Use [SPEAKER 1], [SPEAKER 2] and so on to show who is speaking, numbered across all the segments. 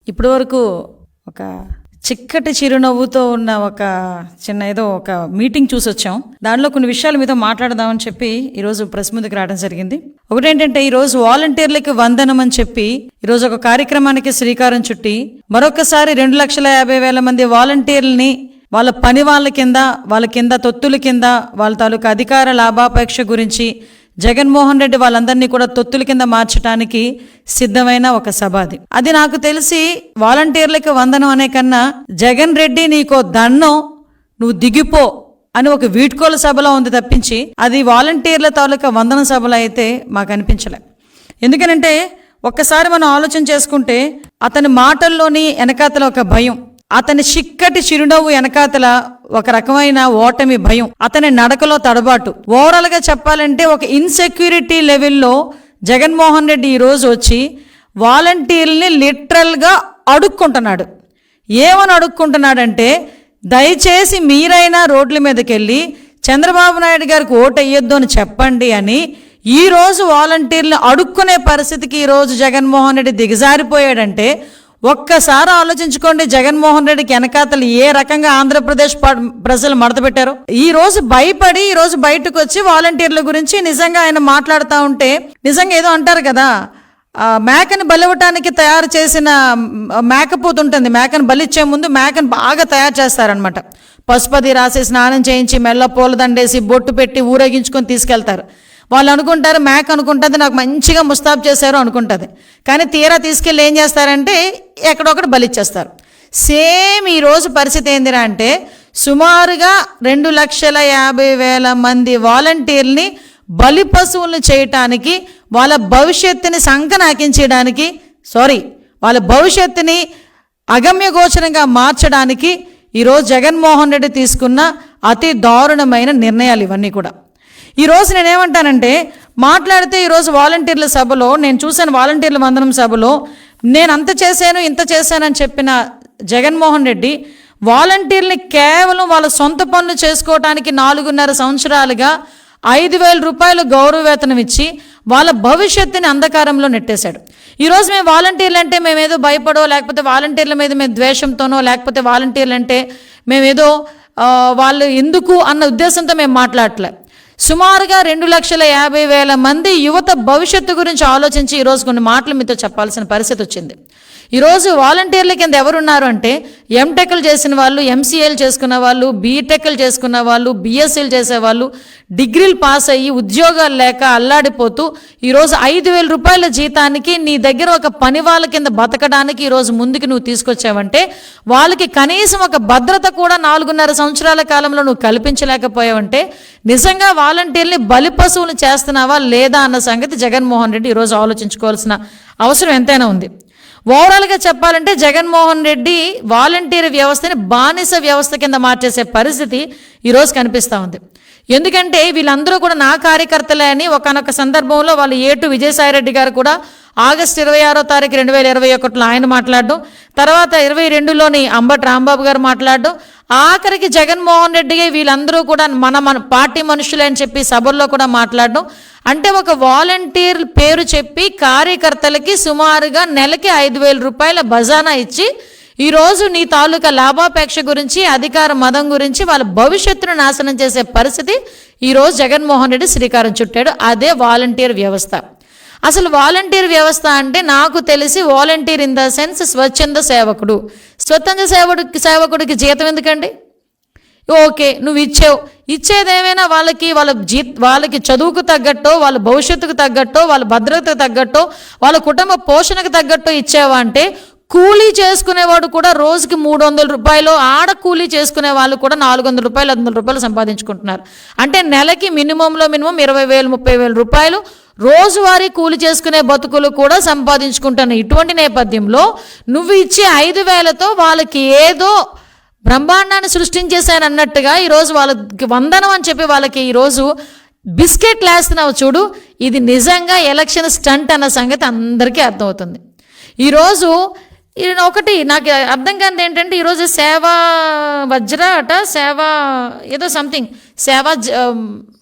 [SPEAKER 1] ఇప్పటి వరకు ఒక చిక్కటి చిరునవ్వుతో ఉన్న ఒక ఒక మీటింగ్ చూసి వచ్చాం. దానిలో కొన్ని విషయాలు మీతో మాట్లాడదామని చెప్పి ఈరోజు ప్రెస్ ముందుకు రావడం జరిగింది. ఒకటేంటంటే, ఈరోజు వాలంటీర్లకి వందనం అని చెప్పి ఈరోజు ఒక కార్యక్రమానికి శ్రీకారం చుట్టి మరొకసారి 2,50,000 మంది వాలంటీర్లని వాళ్ళ పని వాళ్ళ కింద తొత్తుల కింద వాళ్ళ తాలూకా అధికార లాభాపేక్ష గురించి జగన్మోహన్ రెడ్డి వాళ్ళందరినీ కూడా తొత్తుల కింద మార్చడానికి సిద్ధమైన ఒక సభ అది నాకు తెలిసి వాలంటీర్లకి వందనం అనే కన్నా జగన్ రెడ్డి నీకో దండం, నువ్వు దిగిపో అని ఒక వీడ్కోల సభలో ఉంది తప్పించి అది వాలంటీర్ల తాలూకా వందన సభలో అయితే మాకు అనిపించలే. ఎందుకనంటే ఒక్కసారి మనం ఆలోచన చేసుకుంటే అతని మాటల్లోని వెనకాతల ఒక భయం, అతని చిక్కటి చిరునవ్వు వెనకాతల ఒక రకమైన ఓటమి భయం, అతని నడకలో తడబాటు, ఓవరాల్ గా చెప్పాలంటే ఒక ఇన్సెక్యూరిటీ లెవెల్లో జగన్మోహన్ రెడ్డి ఈరోజు వచ్చి వాలంటీర్లని లిటరల్ గా అడుక్కుంటున్నాడు. ఏమని అడుక్కుంటున్నాడంటే, దయచేసి మీరైనా రోడ్ల మీదకి వెళ్ళి చంద్రబాబు నాయుడు గారికి ఓటు వేయొద్దు అని చెప్పండి అని ఈరోజు వాలంటీర్లను అడుక్కునే పరిస్థితికి ఈరోజు జగన్మోహన్ రెడ్డి దిగజారిపోయాడంటే ఒక్కసారి ఆలోచించుకోండి, జగన్మోహన్ రెడ్డికి వెనకాతలు ఏ రకంగా ఆంధ్రప్రదేశ్ ప్రజలు మడతపెట్టారు. ఈ రోజు భయపడి ఈ రోజు బయటకు వచ్చి వాలంటీర్ల గురించి నిజంగా ఆయన మాట్లాడుతూ ఉంటే, నిజంగా ఏదో అంటారు కదా, మేకని బలివ్వటానికి తయారు చేసిన మేకపోతు ఉంటుంది, మేకను బలిచ్చే ముందు మేకను బాగా తయారు చేస్తారనమాట. పసుపది రాసి స్నానం చేయించి మెల్ల పూలదండేసి బొట్టు పెట్టి ఊరేగించుకొని తీసుకెళ్తారు. వాళ్ళు అనుకుంటారు, మేక అనుకుంటుంది నాకు మంచిగా ముస్తాబ్ చేశారు అనుకుంటుంది, కానీ తీరా తీసుకెళ్ళి ఏం చేస్తారంటే ఎక్కడొకటి బలిచ్చేస్తారు. సేమ్ ఈరోజు పరిస్థితి ఏందిరా అంటే, సుమారుగా 2,50,000 మంది వాలంటీర్ని బలి పశువులను చేయటానికి, వాళ్ళ భవిష్యత్తుని సంకనాకించడానికి, వాళ్ళ భవిష్యత్తుని అగమ్యగోచరంగా మార్చడానికి ఈరోజు జగన్మోహన్ రెడ్డి తీసుకున్న అతి దారుణమైన నిర్ణయాలు ఇవన్నీ కూడా. ఈరోజు నేనేమంటానంటే, మాట్లాడితే ఈరోజు వాలంటీర్ల సభలో నేను చూశాను, వాలంటీర్ల వందనం సభలో నేను అంత చేశాను ఇంత చేశానని చెప్పిన జగన్మోహన్ రెడ్డి వాలంటీర్ని కేవలం వాళ్ళ సొంత పనులు చేసుకోవటానికి 4.5 సంవత్సరాలుగా 5,000 రూపాయలు గౌరవ వేతనం ఇచ్చి వాళ్ళ భవిష్యత్తుని అంధకారంలో నెట్టేశాడు. ఈరోజు మేము వాలంటీర్లు అంటే మేమేదో భయపడో, లేకపోతే వాలంటీర్ల మీద మేము ద్వేషంతోనో, లేకపోతే వాలంటీర్లు అంటే మేమేదో వాళ్ళు ఎందుకు అన్న ఉద్దేశంతో మేము మాట్లాడట్లే. సుమారుగా 2,50,000 మంది యువత భవిష్యత్తు గురించి ఆలోచించి ఈరోజు కొన్ని మాటలు మీతో చెప్పాల్సిన పరిస్థితి వచ్చింది. ఈరోజు వాలంటీర్ల కింద ఎవరున్నారు అంటే, ఎంటెక్లు చేసిన వాళ్ళు, ఎంసీఏలు చేసుకున్న వాళ్ళు, బీటెక్లు చేసుకున్న వాళ్ళు, బీఎస్సీలు చేసేవాళ్ళు, డిగ్రీలు పాస్ అయ్యి ఉద్యోగాలు లేక అల్లాడిపోతూ ఈరోజు 5,000 రూపాయల జీతానికి నీ దగ్గర ఒక పని వాళ్ళ కింద బతకడానికి ఈరోజు ముందుకు నువ్వు తీసుకొచ్చావంటే, వాళ్ళకి కనీసం ఒక భద్రత కూడా 4.5 సంవత్సరాల కాలంలో నువ్వు కల్పించలేకపోయావంటే నిజంగా వాలంటీర్ని బలి పశువులు చేస్తున్నావా లేదా అన్న సంగతి జగన్మోహన్ రెడ్డి ఈరోజు ఆలోచించుకోవాల్సిన అవసరం ఎంతైనా ఉంది. ఓవరాల్గా చెప్పాలంటే జగన్మోహన్ రెడ్డి వాలంటీర్ వ్యవస్థని బానిస వ్యవస్థ కింద మార్చేసే పరిస్థితి ఈరోజు కనిపిస్తూ ఉంది. ఎందుకంటే వీళ్ళందరూ కూడా నా కార్యకర్తలే అని ఒకనొక సందర్భంలో వాళ్ళు ఏటు విజయసాయిరెడ్డి గారు కూడా ఆగస్టు 26వ తారీఖు 2021లో ఆయన మాట్లాడడం, తర్వాత 22లోని అంబటి రాంబాబు గారు మాట్లాడడం, ఆఖరికి జగన్మోహన్ రెడ్డి వీళ్ళందరూ కూడా మన పార్టీ మనుషులే అని చెప్పి సభల్లో కూడా మాట్లాడడం. అంటే ఒక వాలంటీర్ పేరు చెప్పి కార్యకర్తలకి సుమారుగా నెలకి 5,000 రూపాయల బజానా ఇచ్చి ఈరోజు నీ తాలూకా లాభాపేక్ష గురించి, అధికార మదం గురించి వాళ్ళ భవిష్యత్తును నాశనం చేసే పరిస్థితి ఈరోజు జగన్మోహన్ రెడ్డి శ్రీకారం చుట్టాడు. అదే వాలంటీర్ వ్యవస్థ. అసలు వాలంటీర్ వ్యవస్థ అంటే నాకు తెలిసి వాలంటీర్ ఇన్ ద సెన్స్ స్వచ్ఛంద సేవకుడు. స్వచ్ఛంద సేవకుడికి జీతం ఎందుకండి? ఓకే, నువ్వు ఇచ్చేదేమైనా వాళ్ళకి చదువుకు తగ్గట్టో, వాళ్ళ భవిష్యత్తుకు తగ్గట్టో, వాళ్ళ భద్రతకు తగ్గట్టో, వాళ్ళ కుటుంబ పోషణకు తగ్గట్టో ఇచ్చావా అంటే, కూలీ చేసుకునేవాడు కూడా రోజుకి 300 రూపాయలు, ఆడ కూలీ చేసుకునే వాళ్ళు కూడా 400 రూపాయలు 500 రూపాయలు సంపాదించుకుంటున్నారు. అంటే నెలకి మినిమంలో మినిమం 20,000 30,000 రూపాయలు రోజువారీ కూలి చేసుకునే బతుకులు కూడా సంపాదించుకుంటున్న ఇటువంటి నేపథ్యంలో నువ్వు ఇచ్చే 5,000తో వాళ్ళకి ఏదో బ్రహ్మాండాన్ని సృష్టించేశానన్నట్టుగా ఈరోజు వాళ్ళకి వందనం అని చెప్పి వాళ్ళకి ఈరోజు బిస్కెట్లు వేస్తున్నావు చూడు. ఇది నిజంగా ఎలక్షన్ స్టంట్ అన్న సంగతి అందరికీ అర్థమవుతుంది. ఈరోజు ఒకటి నాకు అర్థం కానిది ఏంటంటే, ఈరోజు సేవా వజ్ర అట సేవా ఏదో సంథింగ్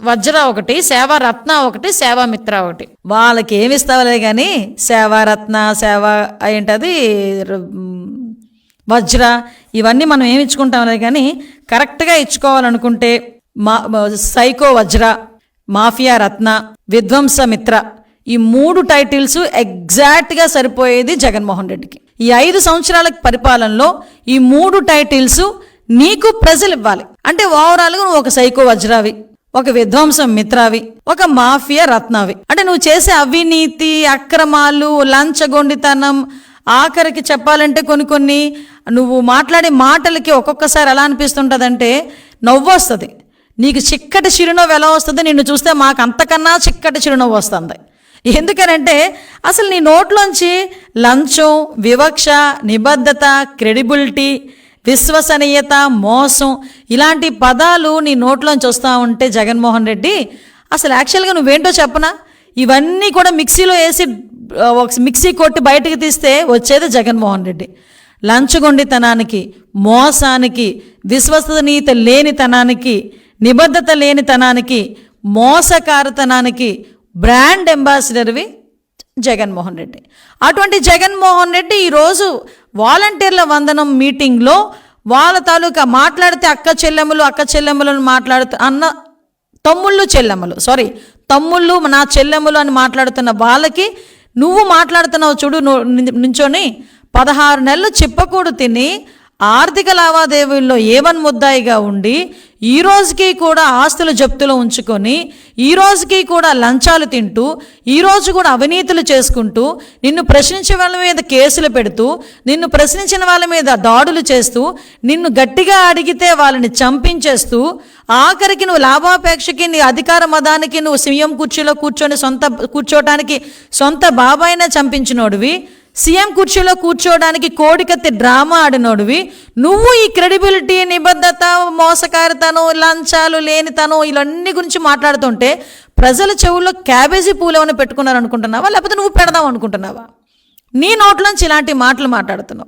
[SPEAKER 1] వజ్ర ఒకటి, సేవారత్న ఒకటి, సేవామిత్ర ఒకటి. వాళ్ళకి ఏమి ఇస్తావులే కానీ సేవారత్న, ఏంటది వజ్ర, ఇవన్నీ మనం ఏమి ఇచ్చుకుంటాంలే కానీ కరెక్ట్గా ఇచ్చుకోవాలనుకుంటే సైకో వజ్ర, మాఫియా రత్న, విధ్వంస మిత్ర, ఈ 3 టైటిల్స్ ఎగ్జాక్ట్గా సరిపోయేది జగన్మోహన్ రెడ్డికి. ఈ 5 సంవత్సరాల పరిపాలనలో ఈ 3 టైటిల్స్ నీకు ప్రజలు ఇవ్వాలి. అంటే ఓవరాల్గా నువ్వు ఒక సైకో వజ్రావి, ఒక విధ్వంసం మిత్రావి, ఒక మాఫియా రత్నావి. అంటే నువ్వు చేసే అవినీతి, అక్రమాలు, లంచగొండితనం, ఆఖరికి చెప్పాలంటే కొన్ని నువ్వు మాట్లాడే మాటలకి ఒక్కొక్కసారి ఎలా అనిపిస్తుంటుందంటే నవ్వు వస్తుంది. నీకు చిక్కటి చిరునవ్వు ఎలా వస్తుంది, నిన్ను చూస్తే మాకు అంతకన్నా చిక్కటి చిరునవ్వు వస్తుంది. ఎందుకనంటే అసలు నీ నోట్లోంచి లంచం, వివక్ష, నిబద్ధత, క్రెడిబిలిటీ, విశ్వసనీయత, మోసం, ఇలాంటి పదాలు నీ నోట్లోంచి వస్తూ ఉంటే జగన్మోహన్ రెడ్డి అసలు యాక్చువల్గా నువ్వేంటో చెప్పనా, ఇవన్నీ కూడా మిక్సీలో వేసి ఒక మిక్సీ కొట్టి బయటకు తీస్తే వచ్చేది జగన్మోహన్ రెడ్డి. లంచగొండితనానికి, మోసానికి, విశ్వసనీయత లేనితనానికి, నిబద్ధత లేనితనానికి, మోసకారతనానికి బ్రాండ్ అంబాసిడర్వి జగన్మోహన్ రెడ్డి. అటువంటి జగన్మోహన్ రెడ్డి ఈరోజు వాలంటీర్ల వందనం మీటింగ్లో వాళ్ళ తాలూకా మాట్లాడితే అక్క చెల్లెమ్మలను మాట్లాడుతూ తమ్ముళ్ళు నా చెల్లెమ్మలు అని మాట్లాడుతున్న వాళ్ళకి నువ్వు మాట్లాడుతున్నావు చూడు, నుంచొని 16 నెలలు చిప్పకూడు తిని ఆర్థిక లావాదేవీల్లో ఏవన్ ముద్దాయిగా ఉండి ఈ రోజుకి కూడా ఆస్తులు జప్తులో ఉంచుకొని, ఈ రోజుకి కూడా లంచాలు తింటూ, ఈ రోజు కూడా అవినీతులు చేసుకుంటూ, నిన్ను ప్రశ్నించిన వాళ్ళ మీద కేసులు పెడుతూ, నిన్ను ప్రశ్నించిన వాళ్ళ మీద దాడులు చేస్తూ, నిన్ను గట్టిగా అడిగితే వాళ్ళని చంపించేస్తూ, ఆఖరికి నువ్వు లాభాపేక్షకి, నీ అధికార మదానికి నువ్వు సీఎం కుర్చీలో కూర్చోటానికి సొంత బాబాయినే చంపించినోడివి, సీఎం కుర్చీలో కూర్చోవడానికి కోడికత్తి డ్రామా ఆడినోడివి, నువ్వు ఈ క్రెడిబిలిటీ, నిబద్ధత, మోసకారితనం, లంచాలు లేనితనం ఇవన్నీ గురించి మాట్లాడుతుంటే ప్రజల చెవుల్లో క్యాబేజీ పూలు ఏమైనా పెట్టుకున్నారు అనుకుంటున్నావా, లేకపోతే నువ్వు పెడదాం అనుకుంటున్నావా? నీ నోట్లోంచి ఇలాంటి మాటలు మాట్లాడుతున్నావు.